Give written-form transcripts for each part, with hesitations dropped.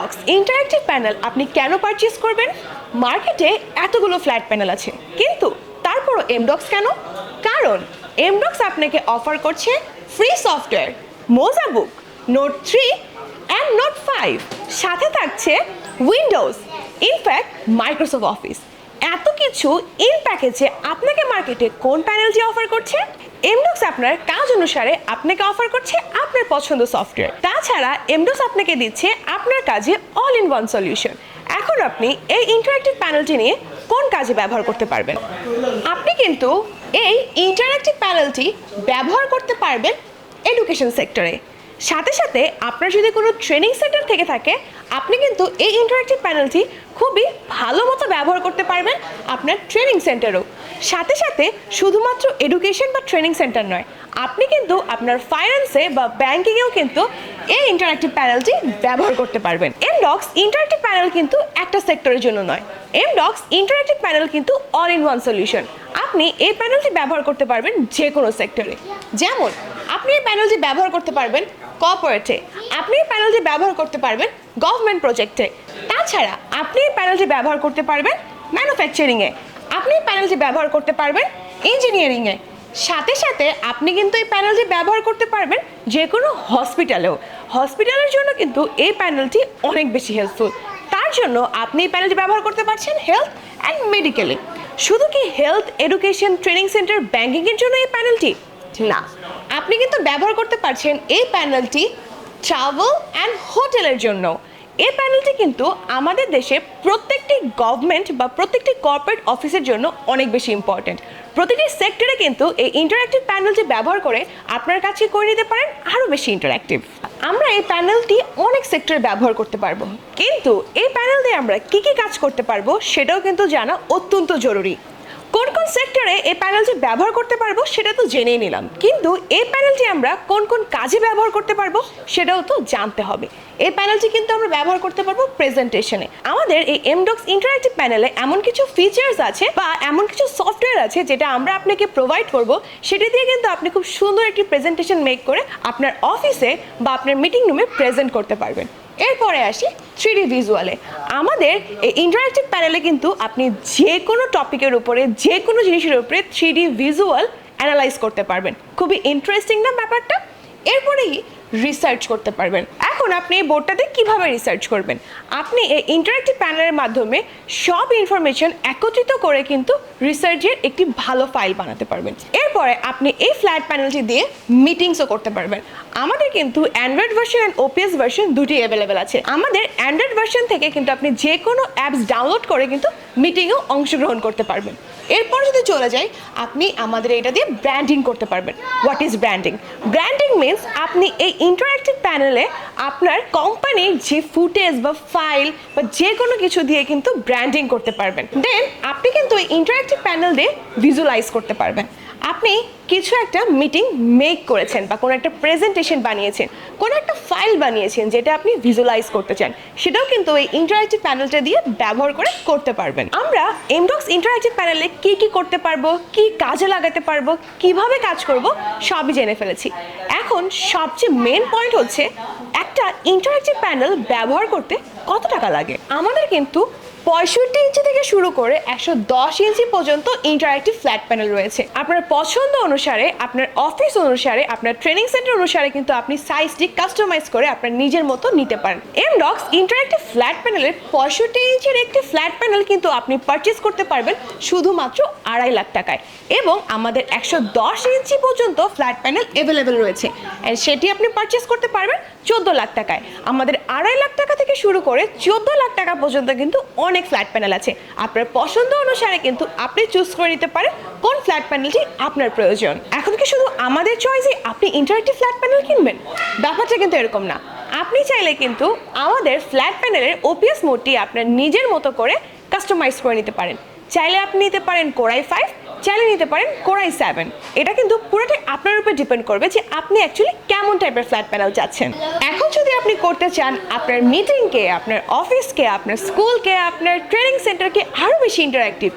এমডক্স interactive panel আপনি কেন purchase করবেন? মার্কেটে এতগুলো ফ্ল্যাট প্যানেল আছে, কিন্তু তারপরও এমডক্স কেন? কারণ এমডক্স আপনাকে অফার করছে ফ্রি সফটওয়্যার মোজা বুক, নোট 3 অ্যান্ড নোট 5, সাথে থাকছে উইন্ডোজ, ইনফ্যাক্ট মাইক্রোসফট অফিস। এত কিছু ইন প্যাকেজে আপনাকে মার্কেটে কোন প্যানেলটি অফার করছে? এমডক্স আপনার কাজ অনুসারে আপনাকে অফার করছে আপনার পছন্দ সফটওয়্যার। তাছাড়া এমডক্স আপনাকে দিচ্ছে আপনার কাজে অল ইন ওয়ান সলিউশন। এখন আপনি এই ইন্টারঅ্যাক্টিভ প্যানেলটি নিয়ে কোন কাজে ব্যবহার করতে পারবেন? আপনি কিন্তু এই ইন্টারঅ্যাক্টিভ প্যানেলটি ব্যবহার করতে পারবেন এডুকেশন সেক্টরে। সাথে সাথে আপনার যদি কোনো ট্রেনিং সেন্টার থেকে থাকে, আপনি কিন্তু এই ইন্টারঅ্যাক্টিভ প্যানেলটি খুবই ভালো মতো ব্যবহার করতে পারবেন আপনার ট্রেনিং সেন্টারও। সাথে সাথে শুধুমাত্র এডুকেশন বা ট্রেনিং সেন্টার নয়, আপনি কিন্তু আপনার ফাইন্যান্সে বা ব্যাংকিংয়েও কিন্তু এই ইন্টারঅ্যাক্টিভ প্যানেলটি ব্যবহার করতে পারবেন। এমডক্স ইন্টারঅ্যাক্টিভ প্যানেল কিন্তু একটা সেক্টরের জন্য নয়, এমডক্স ইন্টারঅ্যাক্টিভ প্যানেল কিন্তু অল ইন ওয়ান সলিউশন। আপনি এই প্যানেলটি ব্যবহার করতে পারবেন যে কোনো সেক্টরে। যেমন আপনি এই প্যানেলটি ব্যবহার করতে পারবেন কর্পোরেটে, আপনি এই প্যানেলটি ব্যবহার করতে পারবেন গভর্নমেন্ট প্রজেক্টে। তাছাড়া আপনি এই প্যানেলটি ব্যবহার করতে পারবেন ম্যানুফ্যাকচারিংয়ে, আপনি এই প্যানেলটি ব্যবহার করতে পারবেন ইঞ্জিনিয়ারিংয়ে। সাথে সাথে আপনি কিন্তু এই প্যানেলটি ব্যবহার করতে পারবেন যে কোনো হসপিটালেও। হসপিটালের জন্য কিন্তু এই প্যানেলটি অনেক বেশি হেল্পফুল। তার জন্য আপনি এই প্যানেলটি ব্যবহার করতে পারছেন হেলথ অ্যান্ড মেডিকেলে। শুধু কি হেলথ, এডুকেশন, ট্রেনিং সেন্টার, ব্যাংকিংয়ের জন্য এই প্যানেলটি না, আপনি কিন্তু ব্যবহার করতে পারছেন এই প্যানেলটি ট্রাভেল অ্যান্ড হোটেলের জন্য। এই প্যানেলটি কিন্তু আমাদের দেশে প্রত্যেকটি গভর্নমেন্ট বা প্রত্যেকটি কর্পোরেট অফিসের জন্য অনেক বেশি ইম্পর্টেন্ট। প্রতিটি সেক্টরে কিন্তু এই ইন্টারঅ্যাক্টিভ প্যানেলটি ব্যবহার করে আপনার কাছে করে নিতে পারেন আরও বেশি ইন্টারঅ্যাক্টিভ। আমরা এই প্যানেলটি অনেক সেক্টরে ব্যবহার করতে পারবো, কিন্তু এই প্যানেল দিয়ে আমরা কী কী কাজ করতে পারবো সেটাও কিন্তু জানা অত্যন্ত জরুরি। কোন কোন সেক্টরে এই প্যানেলটি ব্যবহার করতে পারবো সেটা তো জেনেই নিলাম, কিন্তু এই প্যানেলটি আমরা কোন কোন কাজে ব্যবহার করতে পারবো সেটাও তো জানতে হবে। এই প্যানেলটি কিন্তু আমরা ব্যবহার করতে পারবো প্রেজেন্টেশনে। আমাদের এই এমডক্স ইন্টারঅ্যাক্টিভ প্যানেলে এমন কিছু ফিচার্স আছে বা এমন কিছু সফটওয়্যার আছে যেটা আমরা আপনাকে প্রোভাইড করব, সেটা দিয়ে কিন্তু আপনি খুব সুন্দর একটি প্রেজেন্টেশন মেক করে আপনার অফিসে বা আপনার মিটিং রুমে প্রেজেন্ট করতে পারবেন। এরপরে আসি 3D ভিজুয়ালে। আমাদের এই ইন্টারঅ্যাক্টিভ প্যানেলে কিন্তু আপনি যে কোনো টপিকের উপরে, যে কোনো জিনিসের উপরে 3D ভিজুয়াল অ্যানালাইজ করতে পারবেন। খুবই ইন্টারেস্টিং না ব্যাপারটা? এরপরেই রিসার্চ করতে পারবেন। এখন আপনি এই বোর্ডটাতে কীভাবে রিসার্চ করবেন? আপনি এই ইন্টারঅ্যাক্টিভ প্যানেলের মাধ্যমে সব ইনফরমেশন একত্রিত করে কিন্তু রিসার্চের একটি ভালো ফাইল বানাতে পারবেন। এরপরে আপনি এই ফ্ল্যাট প্যানেলটি দিয়ে মিটিংসও করতে পারবেন। আমাদের কিন্তু Android version and OPS version দুটি অ্যাভেলেবেল আছে। আমাদের অ্যান্ড্রয়েড ভার্সন থেকে কিন্তু আপনি যে কোনো অ্যাপস ডাউনলোড করে কিন্তু মিটিংয়েও অংশগ্রহণ করতে পারবেন। এরপর যদি চলে যাই, আপনি আমাদের এটা দিয়ে ব্র্যান্ডিং করতে পারবেন। What is branding? Branding means আপনি এই ইন্টারঅ্যাক্টিভ প্যানেলে আপনার কোম্পানির যে ফুটেজ বা ফাইল বা যে কোনো কিছু দিয়ে কিন্তু ব্র্যান্ডিং করতে পারবেন। দেন আপনি কিন্তু এই ইন্টারঅ্যাক্টিভ প্যানেল দিয়ে ভিজুয়ালাইজ করতে পারবেন। আপনি কিছু একটা মিটিং মেক করেছেন বা কোনো একটা প্রেজেন্টেশন বানিয়েছেন, কোনো একটা ফাইল বানিয়েছেন যেটা আপনি ভিজুয়ালাইজ করতে চান, সেটাও কিন্তু এই ইন্টারঅ্যাক্টিভ প্যানেলটা দিয়ে ব্যবহার করে করতে পারবেন। আমরা এমডক্স ইন্টারঅ্যাক্টিভ প্যানেলে কি কি করতে পারবো, কি কাজে লাগাতে পারবো, কিভাবে কাজ করব সবই জেনে ফেলেছি। এখন সবচেয়ে মেন পয়েন্ট হচ্ছে একটা ইন্টারঅ্যাক্টিভ প্যানেল ব্যবহার করতে কত টাকা লাগে। আমাদের কিন্তু 65 ইঞ্চি থেকে শুরু করে 110 ইঞ্চি পর্যন্ত ইন্টারঅ্যাক্টিভ ফ্ল্যাট প্যানেল রয়েছে। আপনার পছন্দ অনুসারে, আপনার অফিস অনুসারে, আপনার ট্রেনিং সেন্টার অনুসারে কিন্তু আপনি সাইজটি কাস্টমাইজ করে আপনার নিজের মতো নিতে পারেন। এমডক্স ইন্টারঅ্যাক্টিভ ফ্ল্যাট প্যানেলের 65 ইঞ্চির একটি ফ্ল্যাট প্যানেল কিন্তু আপনি পারচেজ করতে পারবেন শুধুমাত্র 2.5 লাখ টাকায়, এবং আমাদের 110 ইঞ্চি পর্যন্ত ফ্ল্যাট প্যানেল অ্যাভেলেবেল রয়েছে, অ্যান্ড সেটি আপনি পারচেজ করতে পারবেন 14 লাখ টাকায়। আমাদের 2.5 লাখ টাকা থেকে শুরু করে 14 লাখ টাকা পর্যন্ত কিন্তু অনেক ফ্ল্যাট প্যানেল আছে। আপনার পছন্দ অনুসারে কিন্তু আপনি চুজ করে নিতে পারেন কোন ফ্ল্যাট প্যানেলটি আপনার প্রয়োজন। এখন কি শুধু আমাদের চয়েসে আপনি ইন্টারঅ্যাক্টিভ ফ্ল্যাট প্যানেল কিনবেন? ব্যাপারটা কিন্তু এরকম না। আপনি চাইলে কিন্তু আমাদের ফ্ল্যাট প্যানেলের ওপিএস মোডটি আপনার নিজের মতো করে কাস্টমাইজ করে নিতে পারেন। চাইলে আপনি নিতে পারেন কোরাই 5, চাইলে নিতে পারেন কোরাই 7। এটা কিন্তু পুরোটাই আপনার উপর ডিপেন্ড করবে যে আপনি অ্যাকচুয়ালি কেমন টাইপের ফ্ল্যাট প্যানেল চাচ্ছেন। এখন যদি আপনি করতে চান আপনার মিটিংকে, আপনার অফিসকে, আপনার স্কুলকে, আপনার ট্রেনিং সেন্টারকে আরও বেশি ইন্টারঅ্যাক্টিভ,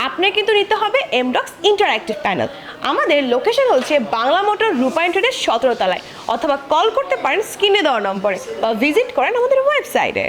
আপনার কিন্তু নিতে হবে এমডক্স ইন্টারঅ্যাক্টিভ প্যানেল। আমাদের লোকেশন হচ্ছে বাংলা মোটর রূপায়ণ ট্রেডের 17 তলায়, অথবা কল করতে পারেন স্ক্রিনে দেওয়া নম্বরে, বা ভিজিট করেন আমাদের ওয়েবসাইটে।